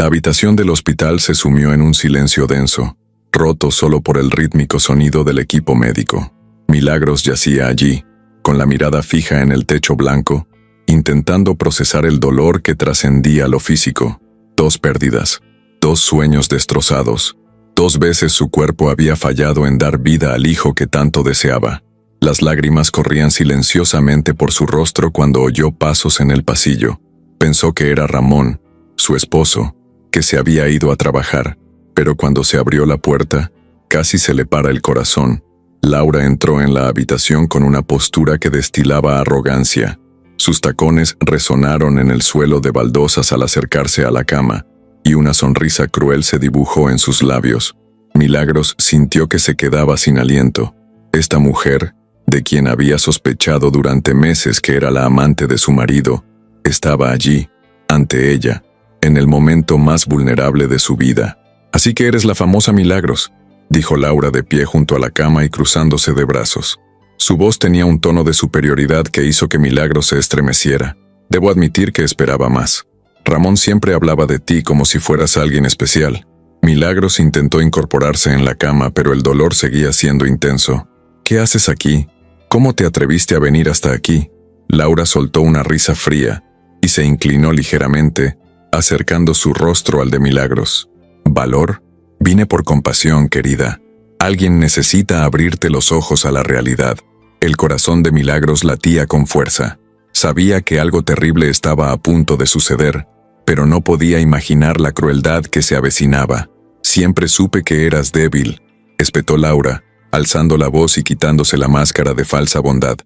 La habitación del hospital se sumió en un silencio denso, roto solo por el rítmico sonido del equipo médico. Milagros yacía allí, con la mirada fija en el techo blanco, intentando procesar el dolor que trascendía lo físico. 2 pérdidas, 2 sueños destrozados. 2 veces su cuerpo había fallado en dar vida al hijo que tanto deseaba. Las lágrimas corrían silenciosamente por su rostro cuando oyó pasos en el pasillo. Pensó que era Ramón, su esposo, que se había ido a trabajar, pero cuando se abrió la puerta, casi se le para el corazón. Laura entró en la habitación con una postura que destilaba arrogancia. Sus tacones resonaron en el suelo de baldosas al acercarse a la cama, y una sonrisa cruel se dibujó en sus labios. Milagros sintió que se quedaba sin aliento. Esta mujer, de quien había sospechado durante meses que era la amante de su marido, estaba allí, ante ella, en el momento más vulnerable de su vida. «Así que eres la famosa Milagros», dijo Laura de pie junto a la cama y cruzándose de brazos. Su voz tenía un tono de superioridad que hizo que Milagros se estremeciera. «Debo admitir que esperaba más. Ramón siempre hablaba de ti como si fueras alguien especial». Milagros intentó incorporarse en la cama, pero el dolor seguía siendo intenso. «¿Qué haces aquí? ¿Cómo te atreviste a venir hasta aquí?». Laura soltó una risa fría y se inclinó ligeramente, acercando su rostro al de Milagros. «¿Valor? Vine por compasión, querida. Alguien necesita abrirte los ojos a la realidad». El corazón de Milagros latía con fuerza. Sabía que algo terrible estaba a punto de suceder, pero no podía imaginar la crueldad que se avecinaba. «Siempre supe que eras débil», espetó Laura, alzando la voz y quitándose la máscara de falsa bondad.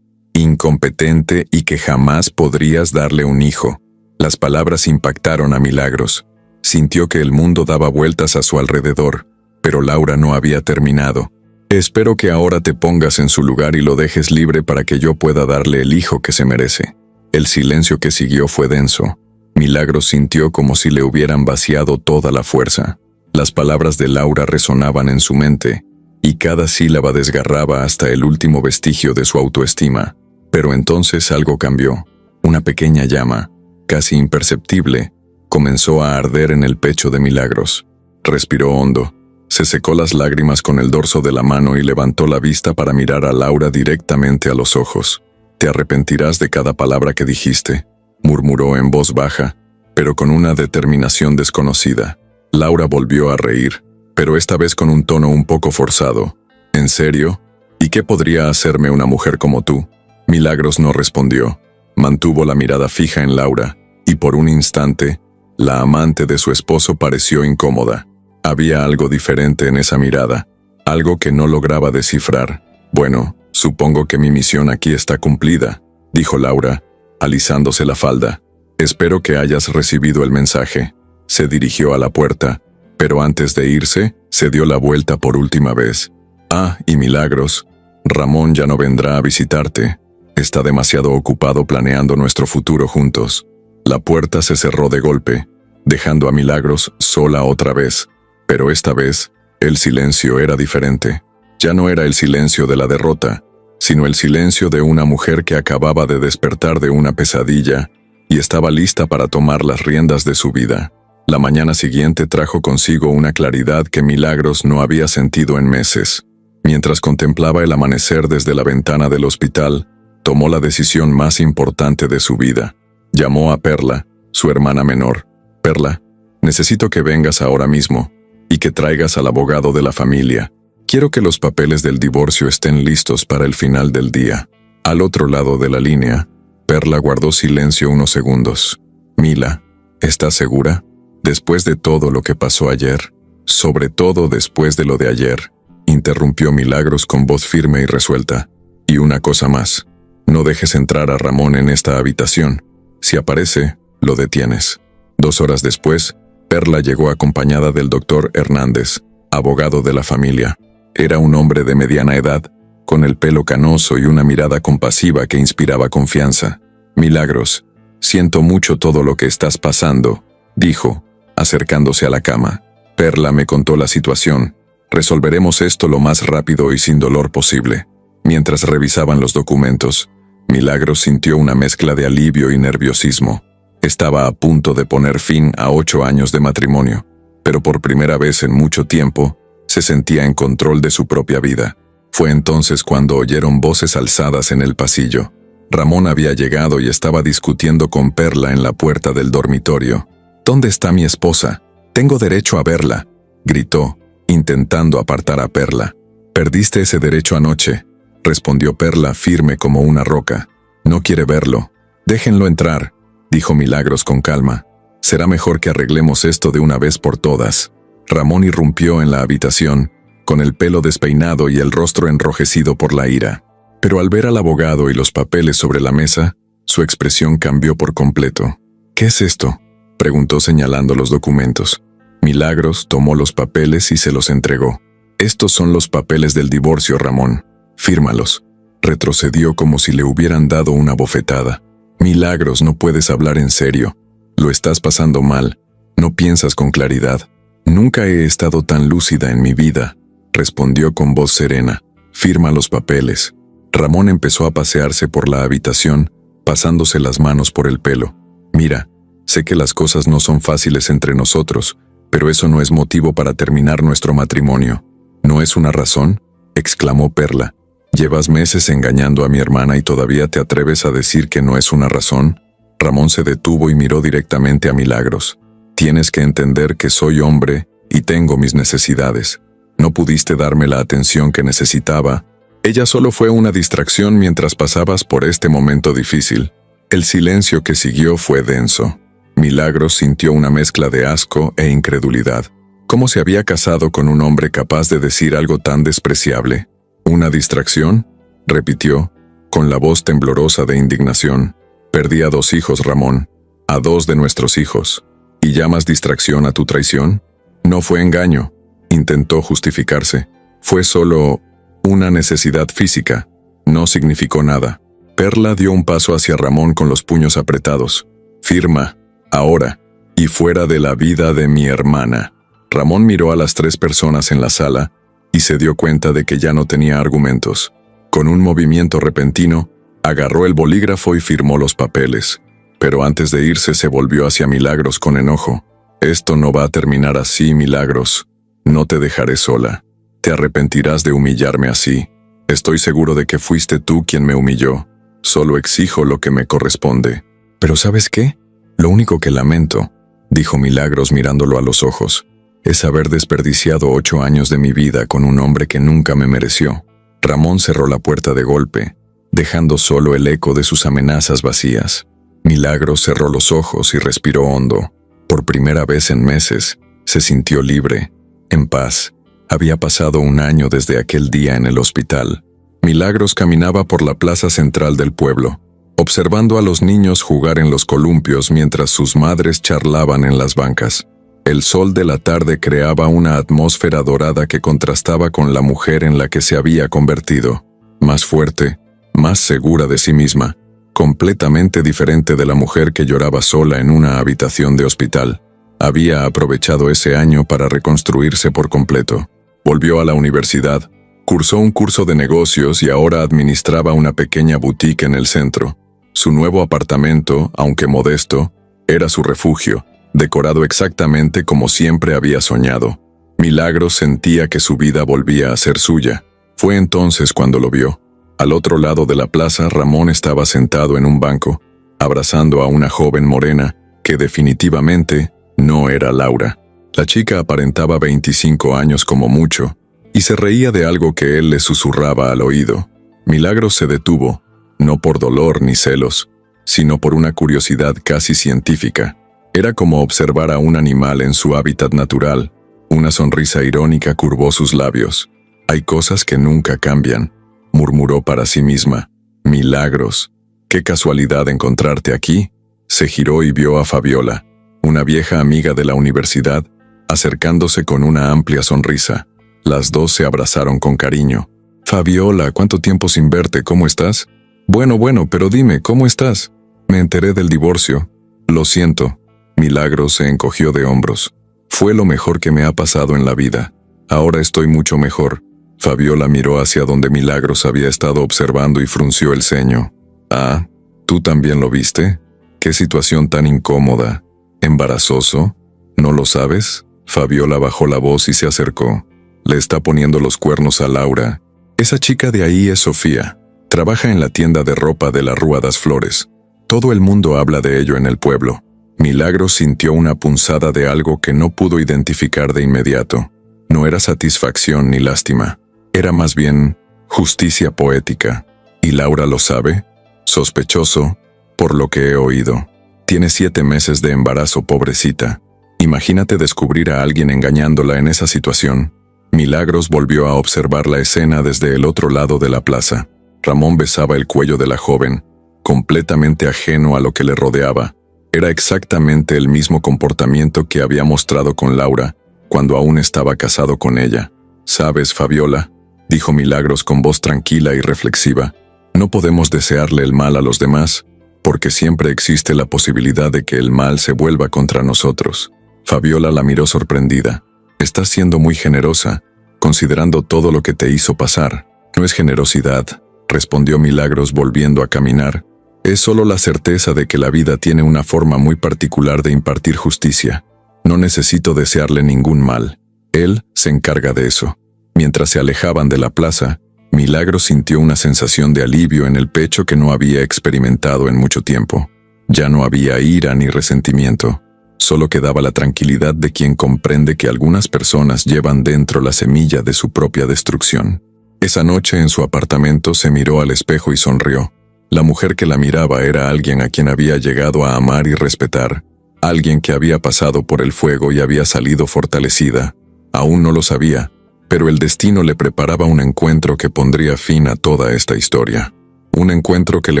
«Incompetente y que jamás podrías darle un hijo». Las palabras impactaron a Milagros. Sintió que el mundo daba vueltas a su alrededor, pero Laura no había terminado. «Espero que ahora te pongas en su lugar y lo dejes libre para que yo pueda darle el hijo que se merece». El silencio que siguió fue denso. Milagros sintió como si le hubieran vaciado toda la fuerza. Las palabras de Laura resonaban en su mente, y cada sílaba desgarraba hasta el último vestigio de su autoestima. Pero entonces algo cambió. Una pequeña llama, casi imperceptible, comenzó a arder en el pecho de Milagros. Respiró hondo. Se secó las lágrimas con el dorso de la mano y levantó la vista para mirar a Laura directamente a los ojos. «Te arrepentirás de cada palabra que dijiste», murmuró en voz baja, pero con una determinación desconocida. Laura volvió a reír, pero esta vez con un tono un poco forzado. «¿En serio? ¿Y qué podría hacerme una mujer como tú?». Milagros no respondió. Mantuvo la mirada fija en Laura, y por un instante, la amante de su esposo pareció incómoda. Había algo diferente en esa mirada, algo que no lograba descifrar. «Bueno, supongo que mi misión aquí está cumplida», dijo Laura, alisándose la falda. «Espero que hayas recibido el mensaje». Se dirigió a la puerta, pero antes de irse, se dio la vuelta por última vez. «Ah, y Milagros, Ramón ya no vendrá a visitarte. Está demasiado ocupado planeando nuestro futuro juntos». La puerta se cerró de golpe, dejando a Milagros sola otra vez. Pero esta vez, el silencio era diferente. Ya no era el silencio de la derrota, sino el silencio de una mujer que acababa de despertar de una pesadilla y estaba lista para tomar las riendas de su vida. La mañana siguiente trajo consigo una claridad que Milagros no había sentido en meses. Mientras contemplaba el amanecer desde la ventana del hospital, tomó la decisión más importante de su vida. Llamó a Perla, su hermana menor. «Perla, necesito que vengas ahora mismo y que traigas al abogado de la familia. Quiero que los papeles del divorcio estén listos para el final del día». Al otro lado de la línea, Perla guardó silencio unos segundos. «Mila, ¿estás segura? Después de todo lo que pasó ayer, sobre todo después de lo de ayer», interrumpió Milagros con voz firme y resuelta. «Y una cosa más, no dejes entrar a Ramón en esta habitación. Si aparece, lo detienes». 2 horas después, Perla llegó acompañada del doctor Hernández, abogado de la familia. Era un hombre de mediana edad, con el pelo canoso y una mirada compasiva que inspiraba confianza. «Milagros, siento mucho todo lo que estás pasando», dijo, acercándose a la cama. «Perla me contó la situación. Resolveremos esto lo más rápido y sin dolor posible». Mientras revisaban los documentos, Milagros sintió una mezcla de alivio y nerviosismo. Estaba a punto de poner fin a 8 años de matrimonio, pero por primera vez en mucho tiempo, se sentía en control de su propia vida. Fue entonces cuando oyeron voces alzadas en el pasillo. Ramón había llegado y estaba discutiendo con Perla en la puerta del dormitorio. «¿Dónde está mi esposa? Tengo derecho a verla», gritó, intentando apartar a Perla. «Perdiste ese derecho anoche», respondió Perla firme como una roca. «No quiere verlo. Déjenlo entrar», dijo Milagros con calma. «Será mejor que arreglemos esto de una vez por todas». Ramón irrumpió en la habitación, con el pelo despeinado y el rostro enrojecido por la ira. Pero al ver al abogado y los papeles sobre la mesa, su expresión cambió por completo. «¿Qué es esto?», preguntó señalando los documentos. Milagros tomó los papeles y se los entregó. «Estos son los papeles del divorcio, Ramón. Fírmalos». Retrocedió como si le hubieran dado una bofetada. «Milagros, no puedes hablar en serio. Lo estás pasando mal. No piensas con claridad». «Nunca he estado tan lúcida en mi vida», respondió con voz serena. «Firma los papeles». Ramón empezó a pasearse por la habitación, pasándose las manos por el pelo. «Mira, sé que las cosas no son fáciles entre nosotros, pero eso no es motivo para terminar nuestro matrimonio». «¿No es una razón?», exclamó Perla. «Llevas meses engañando a mi hermana y todavía te atreves a decir que no es una razón». Ramón se detuvo y miró directamente a Milagros. «Tienes que entender que soy hombre y tengo mis necesidades. No pudiste darme la atención que necesitaba. Ella solo fue una distracción mientras pasabas por este momento difícil». El silencio que siguió fue denso. Milagros sintió una mezcla de asco e incredulidad. ¿Cómo se había casado con un hombre capaz de decir algo tan despreciable? «¿Una distracción?», repitió, con la voz temblorosa de indignación. «Perdí a 2 hijos, Ramón, a 2 de nuestros hijos. ¿Y llamas distracción a tu traición?». «No fue engaño», intentó justificarse. «Fue solo una necesidad física. No significó nada». Perla dio un paso hacia Ramón con los puños apretados. «Firma, ahora, y fuera de la vida de mi hermana». Ramón miró a las 3 personas en la sala y se dio cuenta de que ya no tenía argumentos. Con un movimiento repentino, agarró el bolígrafo y firmó los papeles. Pero antes de irse se volvió hacia Milagros con enojo. «Esto no va a terminar así, Milagros. No te dejaré sola. Te arrepentirás de humillarme así. Estoy seguro de que fuiste tú quien me humilló. Solo exijo lo que me corresponde». «Pero ¿sabes qué? Lo único que lamento», dijo Milagros mirándolo a los ojos, «es haber desperdiciado 8 años de mi vida con un hombre que nunca me mereció». Ramón cerró la puerta de golpe, dejando solo el eco de sus amenazas vacías. Milagros cerró los ojos y respiró hondo. Por primera vez en meses, se sintió libre, en paz. Había pasado 1 año desde aquel día en el hospital. Milagros caminaba por la plaza central del pueblo, observando a los niños jugar en los columpios mientras sus madres charlaban en las bancas. El sol de la tarde creaba una atmósfera dorada que contrastaba con la mujer en la que se había convertido. Más fuerte, más segura de sí misma, completamente diferente de la mujer que lloraba sola en una habitación de hospital. Había aprovechado ese año para reconstruirse por completo. Volvió a la universidad, cursó un curso de negocios y ahora administraba una pequeña boutique en el centro. Su nuevo apartamento, aunque modesto, era su refugio, decorado exactamente como siempre había soñado. Milagros sentía que su vida volvía a ser suya. Fue entonces cuando lo vio. Al otro lado de la plaza, Ramón estaba sentado en un banco, abrazando a una joven morena que definitivamente no era Laura. La chica aparentaba 25 años como mucho, y se reía de algo que él le susurraba al oído. Milagros se detuvo, no por dolor ni celos, sino por una curiosidad casi científica. Era como observar a un animal en su hábitat natural. Una sonrisa irónica curvó sus labios. «Hay cosas que nunca cambian», murmuró para sí misma. «Milagros, qué casualidad encontrarte aquí». Se giró y vio a Fabiola, una vieja amiga de la universidad, acercándose con una amplia sonrisa. Las 2 se abrazaron con cariño. «Fabiola, ¿cuánto tiempo sin verte? ¿Cómo estás?» Bueno, pero dime, ¿cómo estás?» «Me enteré del divorcio». «Lo siento». Milagros se encogió de hombros. «Fue lo mejor que me ha pasado en la vida. Ahora estoy mucho mejor». Fabiola miró hacia donde Milagros había estado observando y frunció el ceño. «Ah, ¿tú también lo viste?». Qué situación tan incómoda. ¿Embarazoso? ¿No lo sabes? Fabiola bajó la voz y se acercó. Le está poniendo los cuernos a Laura. Esa chica de ahí es Sofía. Trabaja en la tienda de ropa de la Rúa das Flores. Todo el mundo habla de ello en el pueblo. Milagros sintió una punzada de algo que no pudo identificar de inmediato. No era satisfacción ni lástima. Era más bien justicia poética. ¿Y Laura lo sabe? Sospechoso, por lo que he oído. Tiene 7 meses de embarazo, pobrecita. Imagínate descubrir a alguien engañándola en esa situación. Milagros volvió a observar la escena desde el otro lado de la plaza. Ramón besaba el cuello de la joven, completamente ajeno a lo que le rodeaba. Era exactamente el mismo comportamiento que había mostrado con Laura, cuando aún estaba casado con ella. «¿Sabes, Fabiola?», dijo Milagros con voz tranquila y reflexiva. «No podemos desearle el mal a los demás, porque siempre existe la posibilidad de que el mal se vuelva contra nosotros». Fabiola la miró sorprendida. «Estás siendo muy generosa, considerando todo lo que te hizo pasar». «No es generosidad», respondió Milagros volviendo a caminar. «Es solo la certeza de que la vida tiene una forma muy particular de impartir justicia. No necesito desearle ningún mal. Él se encarga de eso». Mientras se alejaban de la plaza, Milagros sintió una sensación de alivio en el pecho que no había experimentado en mucho tiempo. Ya no había ira ni resentimiento. Solo quedaba la tranquilidad de quien comprende que algunas personas llevan dentro la semilla de su propia destrucción. Esa noche en su apartamento se miró al espejo y sonrió. La mujer que la miraba era alguien a quien había llegado a amar y respetar, alguien que había pasado por el fuego y había salido fortalecida. Aún no lo sabía, pero el destino le preparaba un encuentro que pondría fin a toda esta historia. Un encuentro que le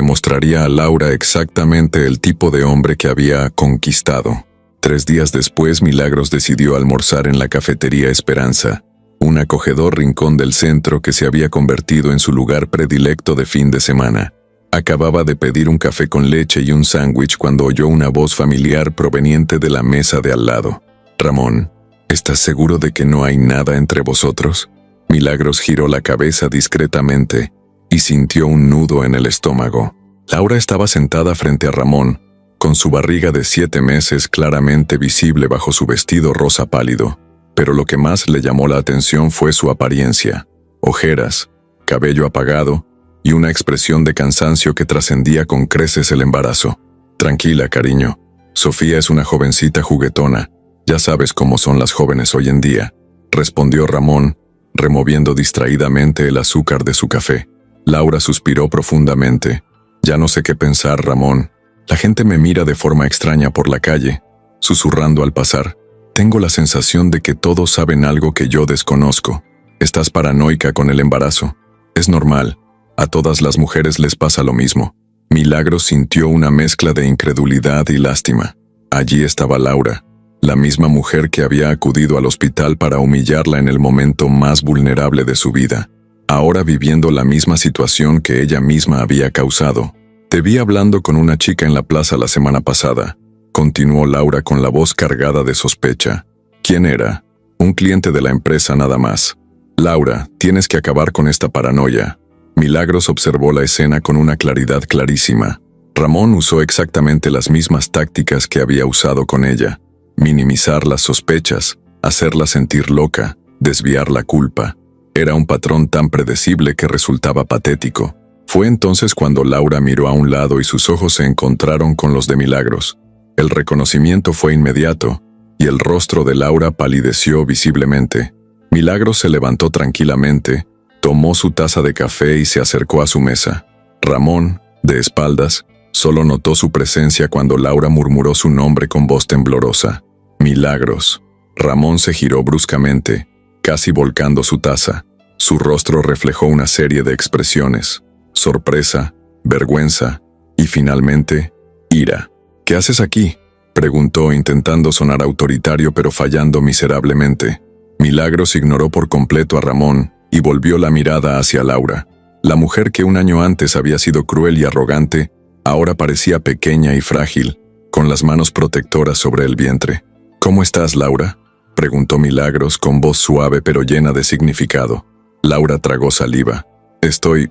mostraría a Laura exactamente el tipo de hombre que había conquistado. 3 días después, Milagros decidió almorzar en la cafetería Esperanza, un acogedor rincón del centro que se había convertido en su lugar predilecto de fin de semana. Acababa de pedir un café con leche y un sándwich cuando oyó una voz familiar proveniente de la mesa de al lado. «Ramón, ¿estás seguro de que no hay nada entre vosotros?». Milagros giró la cabeza discretamente y sintió un nudo en el estómago. Laura estaba sentada frente a Ramón, con su barriga de 7 meses claramente visible bajo su vestido rosa pálido. Pero lo que más le llamó la atención fue su apariencia: ojeras, cabello apagado y una expresión de cansancio que trascendía con creces el embarazo. «Tranquila, cariño. Sofía es una jovencita juguetona. Ya sabes cómo son las jóvenes hoy en día», respondió Ramón, removiendo distraídamente el azúcar de su café. Laura suspiró profundamente. «Ya no sé qué pensar, Ramón. La gente me mira de forma extraña por la calle», susurrando al pasar. «Tengo la sensación de que todos saben algo que yo desconozco. Estás paranoica con el embarazo. Es normal. A todas las mujeres les pasa lo mismo». Milagros sintió una mezcla de incredulidad y lástima. Allí estaba Laura, la misma mujer que había acudido al hospital para humillarla en el momento más vulnerable de su vida, ahora viviendo la misma situación que ella misma había causado. «Te vi hablando con una chica en la plaza la semana pasada», continuó Laura con la voz cargada de sospecha. «¿Quién era?». «Un cliente de la empresa nada más». «Laura, tienes que acabar con esta paranoia». Milagros observó la escena con una claridad clarísima. Ramón usó exactamente las mismas tácticas que había usado con ella: minimizar las sospechas, hacerla sentir loca, desviar la culpa. Era un patrón tan predecible que resultaba patético. Fue entonces cuando Laura miró a un lado y sus ojos se encontraron con los de Milagros. El reconocimiento fue inmediato, y el rostro de Laura palideció visiblemente. Milagros se levantó tranquilamente, tomó su taza de café y se acercó a su mesa. Ramón, de espaldas, solo notó su presencia cuando Laura murmuró su nombre con voz temblorosa: «Milagros». Ramón se giró bruscamente, casi volcando su taza. Su rostro reflejó una serie de expresiones: sorpresa, vergüenza y finalmente, ira. «¿Qué haces aquí?», preguntó intentando sonar autoritario pero fallando miserablemente. Milagros ignoró por completo a Ramón y volvió la mirada hacia Laura. La mujer que un año antes había sido cruel y arrogante, ahora parecía pequeña y frágil, con las manos protectoras sobre el vientre. «¿Cómo estás, Laura?», preguntó Milagros con voz suave pero llena de significado. Laura tragó saliva. Estoy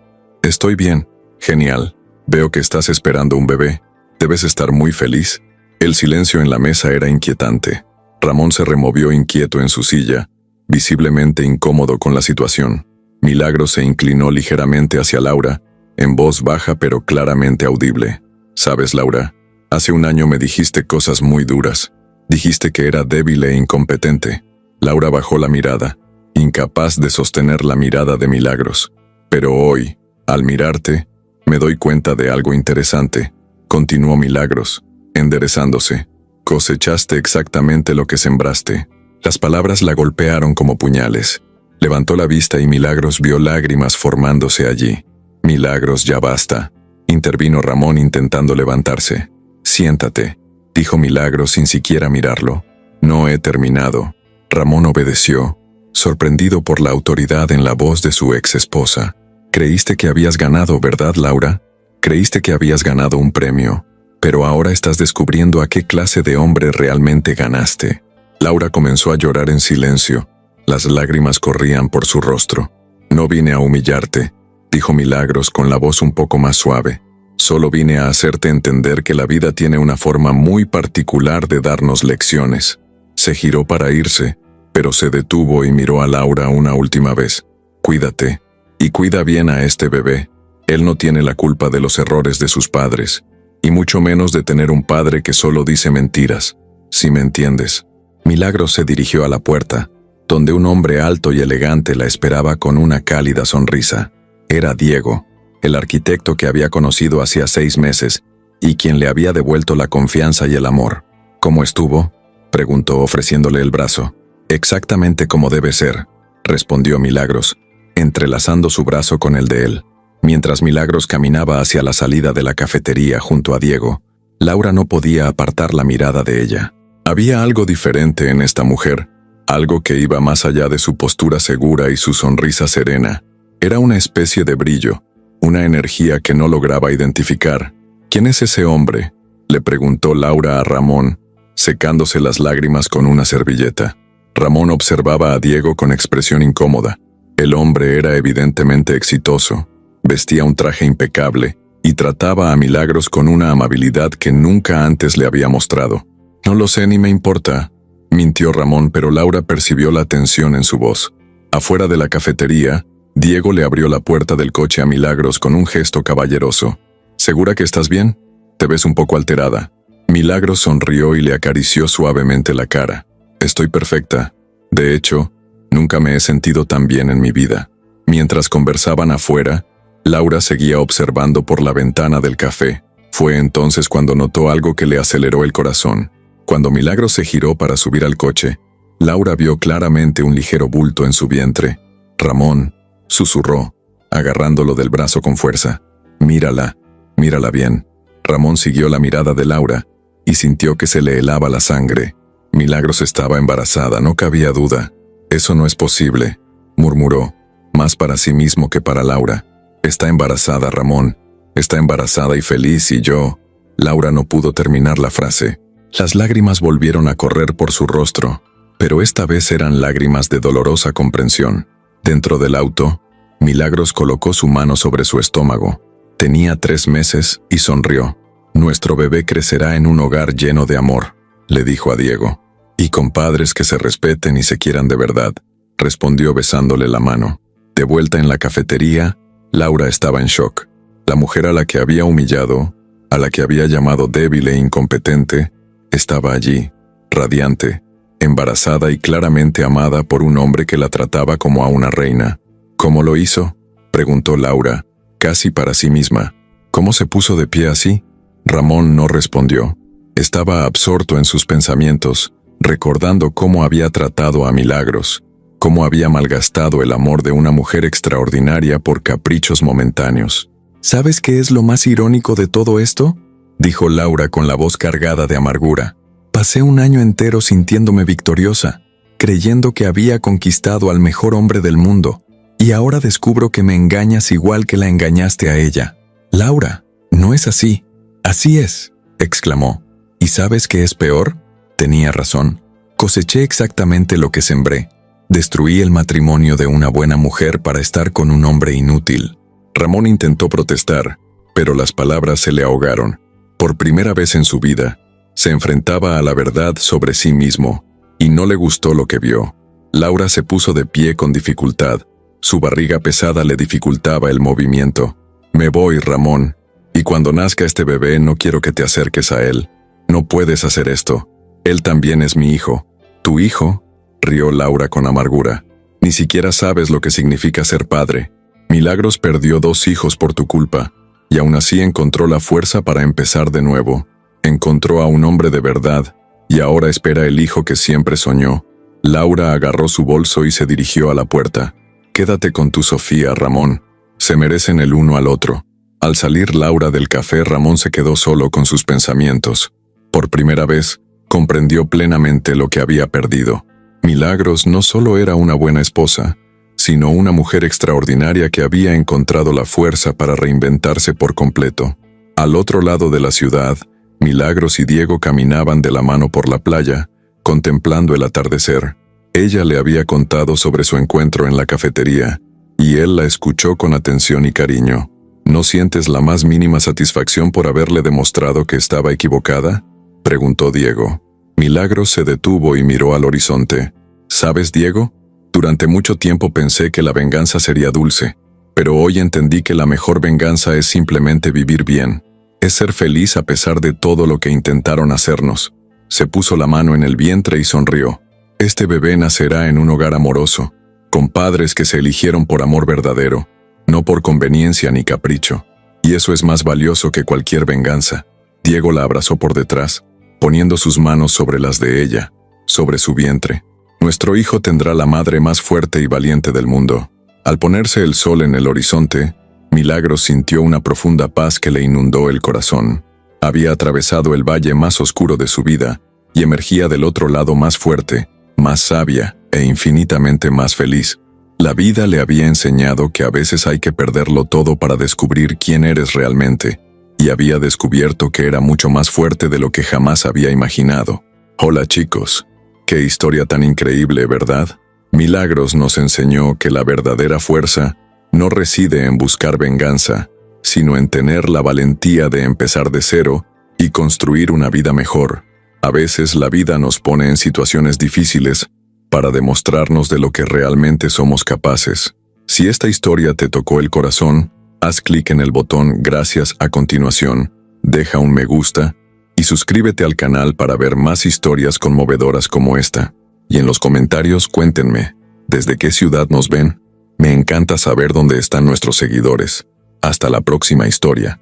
bien. Genial. Veo que estás esperando un bebé». Debes estar muy feliz. El silencio en la mesa era inquietante. Ramón se removió inquieto en su silla, visiblemente incómodo con la situación. Milagros se inclinó ligeramente hacia Laura, en voz baja pero claramente audible. «Sabes, Laura, hace un año me dijiste cosas muy duras. Dijiste que era débil e incompetente». Laura bajó la mirada, incapaz de sostener la mirada de Milagros. «Pero hoy, al mirarte, me doy cuenta de algo interesante», continuó Milagros, enderezándose. «Cosechaste exactamente lo que sembraste». Las palabras la golpearon como puñales. Levantó la vista y Milagros vio lágrimas formándose allí. «Milagros, ya basta», intervino Ramón intentando levantarse. «Siéntate», dijo Milagros sin siquiera mirarlo. «No he terminado». Ramón obedeció, sorprendido por la autoridad en la voz de su ex esposa. «Creíste que habías ganado, ¿verdad, Laura? Creíste que habías ganado un premio, pero ahora estás descubriendo a qué clase de hombre realmente ganaste». Laura comenzó a llorar en silencio. Las lágrimas corrían por su rostro. «No vine a humillarte», dijo Milagros con la voz un poco más suave. «Solo vine a hacerte entender que la vida tiene una forma muy particular de darnos lecciones». Se giró para irse, pero se detuvo y miró a Laura una última vez. «Cuídate, y cuida bien a este bebé. Él no tiene la culpa de los errores de sus padres, y mucho menos de tener un padre que solo dice mentiras, si me entiendes». Milagros se dirigió a la puerta, donde un hombre alto y elegante la esperaba con una cálida sonrisa. Era Diego, el arquitecto que había conocido hacía 6 meses y quien le había devuelto la confianza y el amor. «¿Cómo estuvo?», preguntó ofreciéndole el brazo. «Exactamente como debe ser», respondió Milagros, entrelazando su brazo con el de él. Mientras Milagros caminaba hacia la salida de la cafetería junto a Diego, Laura no podía apartar la mirada de ella. Había algo diferente en esta mujer, algo que iba más allá de su postura segura y su sonrisa serena. Era una especie de brillo, una energía que no lograba identificar. «¿Quién es ese hombre?», le preguntó Laura a Ramón, secándose las lágrimas con una servilleta. Ramón observaba a Diego con expresión incómoda. El hombre era evidentemente exitoso, vestía un traje impecable y trataba a Milagros con una amabilidad que nunca antes le había mostrado. «No lo sé ni me importa», mintió Ramón, pero Laura percibió la tensión en su voz. Afuera de la cafetería, Diego le abrió la puerta del coche a Milagros con un gesto caballeroso. «¿Segura que estás bien? Te ves un poco alterada». Milagros sonrió y le acarició suavemente la cara. «Estoy perfecta. De hecho, nunca me he sentido tan bien en mi vida». Mientras conversaban afuera, Laura seguía observando por la ventana del café. Fue entonces cuando notó algo que le aceleró el corazón. Cuando Milagros se giró para subir al coche, Laura vio claramente un ligero bulto en su vientre. «Ramón», susurró, agarrándolo del brazo con fuerza. «Mírala, mírala bien». Ramón siguió la mirada de Laura y sintió que se le helaba la sangre. Milagros estaba embarazada, no cabía duda. «Eso no es posible», murmuró, más para sí mismo que para Laura. «Está embarazada, Ramón. Está embarazada y feliz y yo». Laura no pudo terminar la frase. Las lágrimas volvieron a correr por su rostro, pero esta vez eran lágrimas de dolorosa comprensión. Dentro del auto, Milagros colocó su mano sobre su estómago. Tenía 3 meses y sonrió. «Nuestro bebé crecerá en un hogar lleno de amor», le dijo a Diego. «Y con padres que se respeten y se quieran de verdad», respondió besándole la mano. De vuelta en la cafetería, Laura estaba en shock. La mujer a la que había humillado, a la que había llamado débil e incompetente, estaba allí, radiante, embarazada y claramente amada por un hombre que la trataba como a una reina. «¿Cómo lo hizo?», preguntó Laura, casi para sí misma. «¿Cómo se puso de pie así?». Ramón no respondió. Estaba absorto en sus pensamientos, recordando cómo había tratado a Milagros, cómo había malgastado el amor de una mujer extraordinaria por caprichos momentáneos. «¿Sabes qué es lo más irónico de todo esto?», dijo Laura con la voz cargada de amargura. «Pasé un año entero sintiéndome victoriosa, creyendo que había conquistado al mejor hombre del mundo, y ahora descubro que me engañas igual que la engañaste a ella». «Laura, no es así». «Así es», exclamó. «¿Y sabes qué es peor?». Tenía razón. Coseché exactamente lo que sembré. Destruí el matrimonio de una buena mujer para estar con un hombre inútil. Ramón intentó protestar, pero las palabras se le ahogaron. Por primera vez en su vida, se enfrentaba a la verdad sobre sí mismo, y no le gustó lo que vio. Laura se puso de pie con dificultad. Su barriga pesada le dificultaba el movimiento. Me voy, Ramón, y cuando nazca este bebé no quiero que te acerques a él. No puedes hacer esto. Él también es mi hijo. ¿Tu hijo?, rió Laura con amargura. Ni siquiera sabes lo que significa ser padre. Milagros perdió 2 hijos por tu culpa, y aún así encontró la fuerza para empezar de nuevo. Encontró a un hombre de verdad, y ahora espera el hijo que siempre soñó. Laura agarró su bolso y se dirigió a la puerta. Quédate con tu Sofía, Ramón. Se merecen el uno al otro. Al salir Laura del café, Ramón se quedó solo con sus pensamientos. Por primera vez, comprendió plenamente lo que había perdido. Milagros no solo era una buena esposa, sino una mujer extraordinaria que había encontrado la fuerza para reinventarse por completo. Al otro lado de la ciudad, Milagros y Diego caminaban de la mano por la playa, contemplando el atardecer. Ella le había contado sobre su encuentro en la cafetería, y él la escuchó con atención y cariño. ¿No sientes la más mínima satisfacción por haberle demostrado que estaba equivocada?, preguntó Diego. Milagros se detuvo y miró al horizonte. ¿Sabes, Diego? Durante mucho tiempo pensé que la venganza sería dulce, pero hoy entendí que la mejor venganza es simplemente vivir bien. Es ser feliz a pesar de todo lo que intentaron hacernos. Se puso la mano en el vientre y sonrió. Este bebé nacerá en un hogar amoroso, con padres que se eligieron por amor verdadero, no por conveniencia ni capricho. Y eso es más valioso que cualquier venganza. Diego la abrazó por detrás, poniendo sus manos sobre las de ella, sobre su vientre. Nuestro hijo tendrá la madre más fuerte y valiente del mundo. Al ponerse el sol en el horizonte, Milagros sintió una profunda paz que le inundó el corazón. Había atravesado el valle más oscuro de su vida y emergía del otro lado más fuerte, más sabia e infinitamente más feliz. La vida le había enseñado que a veces hay que perderlo todo para descubrir quién eres realmente, y había descubierto que era mucho más fuerte de lo que jamás había imaginado. Hola chicos, qué historia tan increíble, ¿verdad? Milagros nos enseñó que la verdadera fuerza no reside en buscar venganza, sino en tener la valentía de empezar de cero y construir una vida mejor. A veces la vida nos pone en situaciones difíciles para demostrarnos de lo que realmente somos capaces. Si esta historia te tocó el corazón, haz clic en el botón Gracias a continuación, deja un me gusta y suscríbete al canal para ver más historias conmovedoras como esta. Y en los comentarios cuéntenme, ¿desde qué ciudad nos ven? Me encanta saber dónde están nuestros seguidores. Hasta la próxima historia.